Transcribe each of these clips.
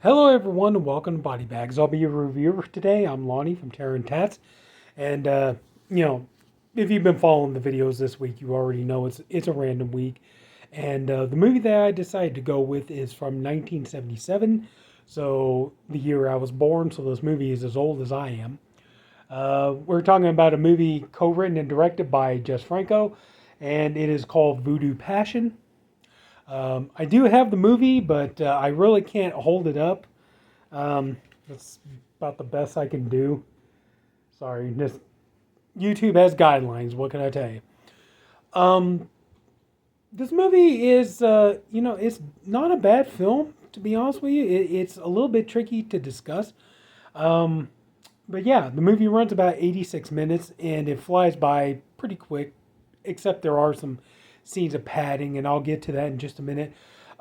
Hello everyone and welcome to BodyBags. I'll be your reviewer today. I'm Lonnie from Tats. And you know, if you've been following the videos this week, you already know it's a random week. And the movie that I decided to go with is from 1977. So the year I was born, so this movie is as old as I am. We're talking about a movie co-written and directed by Jess Franco, and it is called Voodoo Passion. I do have the movie, but I really can't hold it up. That's about the best I can do. Sorry, just YouTube has guidelines. What can I tell you? Um, this movie is, it's not a bad film. To be honest with you, it's a little bit tricky to discuss. Um, but yeah, the movie runs about 86 minutes and it flies by pretty quick, except there are some scenes of padding, and I'll get to that in just a minute.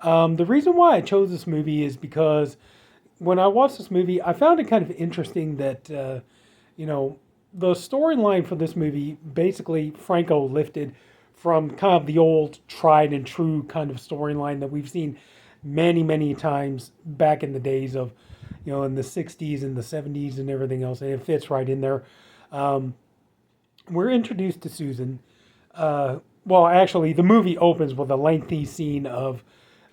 The reason why I chose this movie is because when I watched this movie, I found it kind of interesting that, you know, the storyline for this movie basically Franco lifted from kind of the old tried and true kind of storyline that we've seen many, many times back in the days of, in the 60s and the 70s and everything else. And it fits right in there. Um, we're introduced to Susan. Well, actually, the movie opens with a lengthy scene of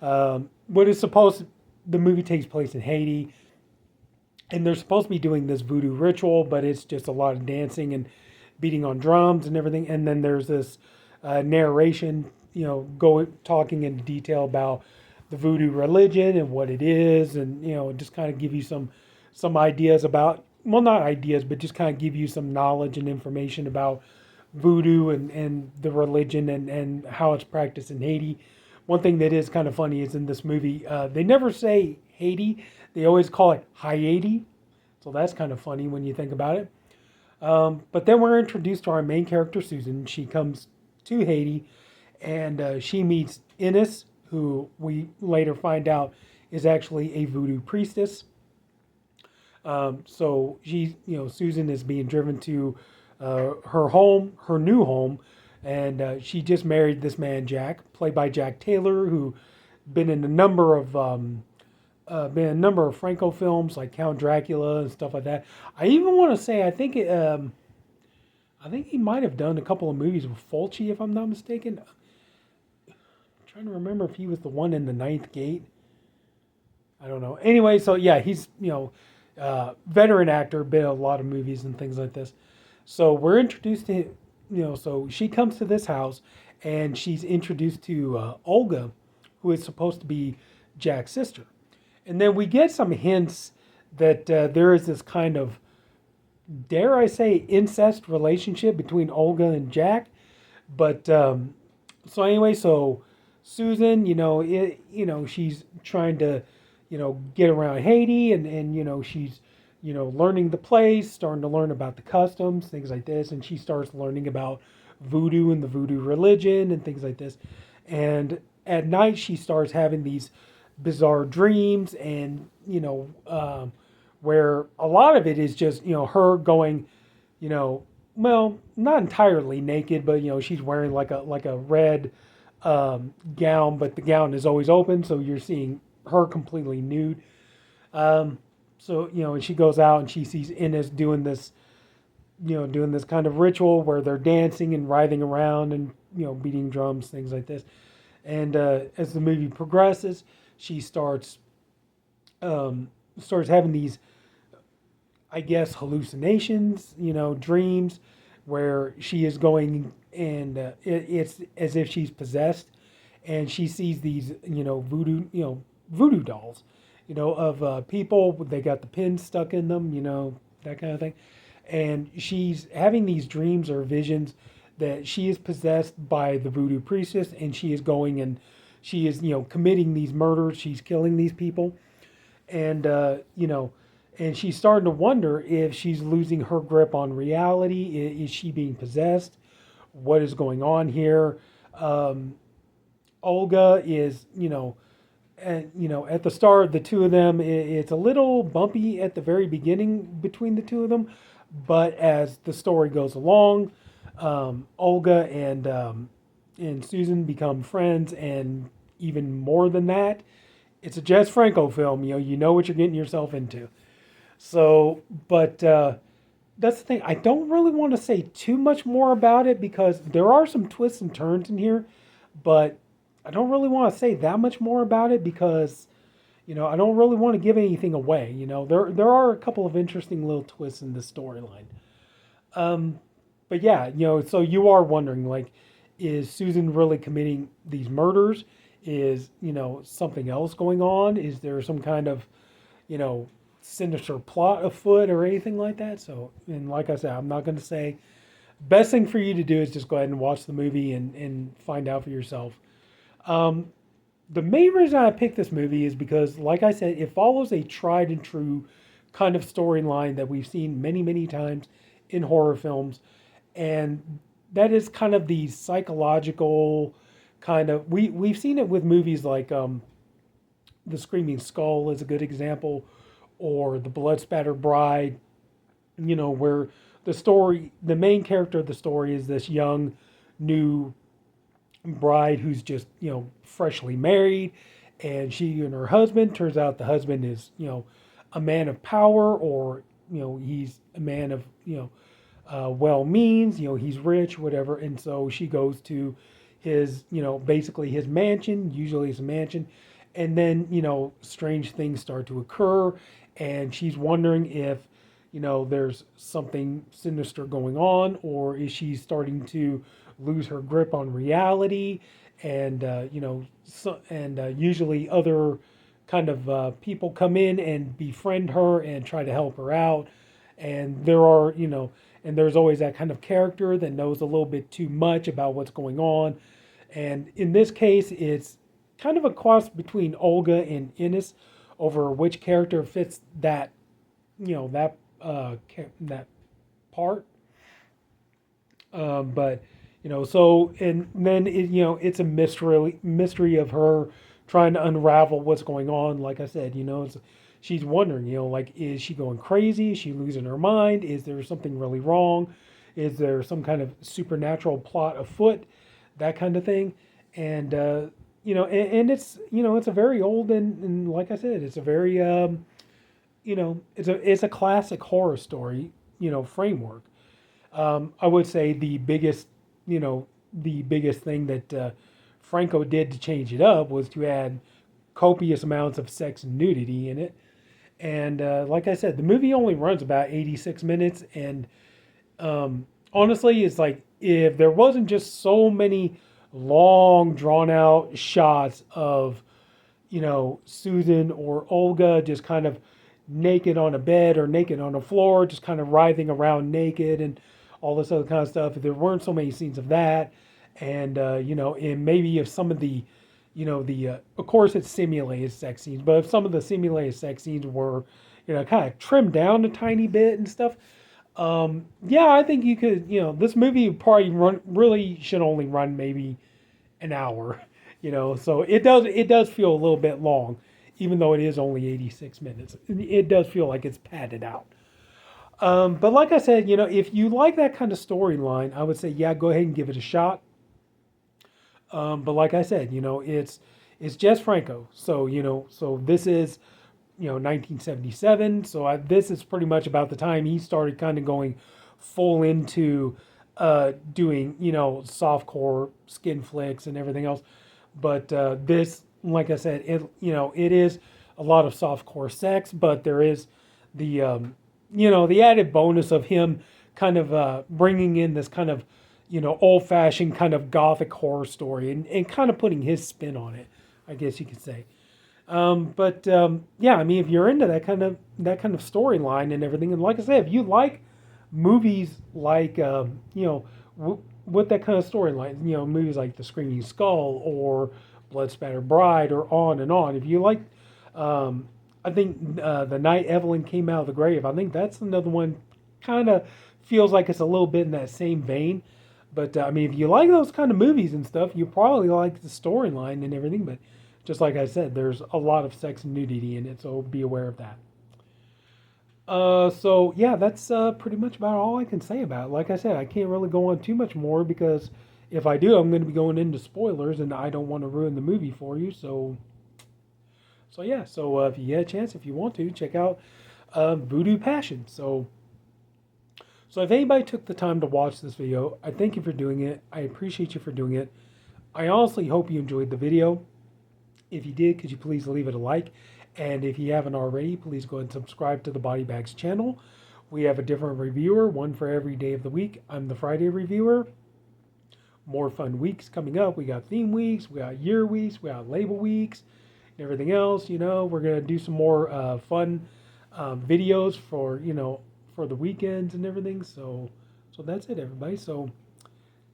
what is supposed the movie takes place in Haiti, and they're supposed to be doing this voodoo ritual, but it's just a lot of dancing and beating on drums and everything. And then there's this narration, going talking in detail about the voodoo religion and what it is, and just kind of give you some ideas about, well, not ideas, but just kind of give you some knowledge and information about voodoo and the religion and how it's practiced in Haiti. One thing that is kind of funny is in this movie, they never say Haiti. They always call it Haiti. So that's kind of funny when you think about it. But then we're introduced to our main character, Susan. She comes to Haiti and she meets Ines, who we later find out is actually a voodoo priestess. So Susan is being driven to her home, her new home, and she just married this man Jack, played by Jack Taylor, who been in a number of Franco films like Count Dracula and stuff like that. I even want to say I think he might have done a couple of movies with Fulci, if I'm not mistaken. I'm trying to remember if he was the one in The Ninth Gate. I don't know. Anyway, so yeah, he's veteran actor, been in a lot of movies and things like this. So we're introduced to, so she comes to this house and she's introduced to Olga, who is supposed to be Jack's sister. And then we get some hints that there is this kind of, dare I say, incest relationship between Olga and Jack. But so anyway, so Susan, she's trying to, get around Haiti, and she's, learning the place, starting to learn about the customs, things like this, and she starts learning about voodoo and the voodoo religion and things like this. And at night, she starts having these bizarre dreams, and where a lot of it is just her going, well, not entirely naked, but she's wearing like a red gown, but the gown is always open, so you're seeing her completely nude. So and she goes out and she sees Ines doing this, doing this kind of ritual where they're dancing and writhing around and beating drums, things like this. And as the movie progresses, she starts having these, I guess, hallucinations, dreams, where she is going and it's as if she's possessed, and she sees these, voodoo dolls, of people. They got the pins stuck in them, that kind of thing. And she's having these dreams or visions that she is possessed by the voodoo priestess, and she is going and she is, committing these murders. She's killing these people, and and she's starting to wonder if she's losing her grip on reality. Is she being possessed? What is going on here? Olga is, and at the start, the two of them, it's a little bumpy at the very beginning between the two of them, but as the story goes along, Olga and Susan become friends, and even more than that, it's a Jess Franco film. You know what you're getting yourself into. So, but that's the thing. I don't really want to say too much more about it because there are some twists and turns in here, but I don't really want to say that much more about it because I don't really want to give anything away. There are a couple of interesting little twists in this storyline. Um, but yeah, so you are wondering, like, is Susan really committing these murders? Is something else going on? Is there some kind of you know sinister plot afoot or anything like that? So, and like I said, I'm not going to say. Best thing for you to do is just go ahead and watch the movie and find out for yourself. Um, the main reason I picked this movie is because, like I said, it follows a tried and true kind of storyline that we've seen many, many times in horror films. And that is kind of the psychological kind of. We've seen it with movies like The Screaming Skull is a good example, or The Blood Spattered Bride, where the main character of the story is this young, new bride who's just freshly married, and she and her husband, turns out the husband is a man of power, or he's a man of well means, he's rich, whatever. And so she goes to his basically his mansion, usually it's a mansion, and then strange things start to occur, and she's wondering if there's something sinister going on, or is she starting to lose her grip on reality? And usually other kind of people come in and befriend her and try to help her out. And there's always that kind of character that knows a little bit too much about what's going on. And in this case, it's kind of a cross between Olga and Innes over which character fits that part. But so, and then it's a mystery of her trying to unravel what's going on. Like I said, she's wondering, like, is she going crazy? Is she losing her mind? Is there something really wrong? Is there some kind of supernatural plot afoot? That kind of thing. And and it's it's a very old, and like I said, it's a very it's a classic horror story framework. I would say the biggest thing that Franco did to change it up was to add copious amounts of sex and nudity in it. And like I said, the movie only runs about 86 minutes. And honestly, it's like if there wasn't just so many long, drawn out shots of, Susan or Olga just kind of naked on a bed or naked on a floor, just kind of writhing around naked and all this other kind of stuff. If there weren't so many scenes of that, and and maybe if some of the, of course it's simulated sex scenes, but if some of the simulated sex scenes were, kind of trimmed down a tiny bit and stuff, yeah, I think you could, this movie probably really should only run maybe an hour, so it does feel a little bit long, even though it is only 86 minutes. It does feel like it's padded out. But like I said, if you like that kind of storyline, I would say, yeah, go ahead and give it a shot. But like I said, it's Jess Franco. So, so this is, 1977. So this is pretty much about the time he started kind of going full into doing, softcore skin flicks and everything else. But this, like I said, it is a lot of softcore sex, but there is the the added bonus of him kind of bringing in this kind of, old-fashioned kind of gothic horror story, and kind of putting his spin on it, I guess you could say. But yeah, I mean, if you're into that kind of storyline and everything, and like I said, if you like movies like with that kind of storyline, movies like The Screaming Skull or Blood Spattered Bride or on and on. If you like, I think The Night Evelyn Came Out of the Grave, I think that's another one, kind of feels like it's a little bit in that same vein. But I mean, if you like those kind of movies and stuff, you probably like the storyline and everything. But just like I said, there's a lot of sex and nudity in it, so be aware of that. So yeah, that's pretty much about all I can say about it. Like I said, I can't really go on too much more because if I do, I'm going to be going into spoilers, and I don't want to ruin the movie for you. So yeah, so if you get a chance, if you want to, check out Voodoo Passion. So if anybody took the time to watch this video, I thank you for doing it. I appreciate you for doing it. I honestly hope you enjoyed the video. If you did, could you please leave it a like? And if you haven't already, please go and subscribe to the BodyBags channel. We have a different reviewer, one for every day of the week. I'm the Friday reviewer. More fun weeks coming up. We got theme weeks, we got year weeks, we got label weeks, and everything else. You know, we're going to do some more fun videos for, you know, for the weekends and everything. So that's it, everybody. So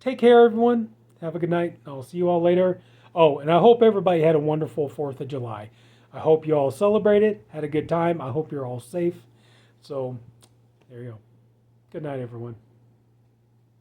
take care, everyone. Have a good night. I'll see you all later. Oh, and I hope everybody had a wonderful 4th of July. I hope you all celebrated, had a good time. I hope you're all safe. So there you go. Good night, everyone.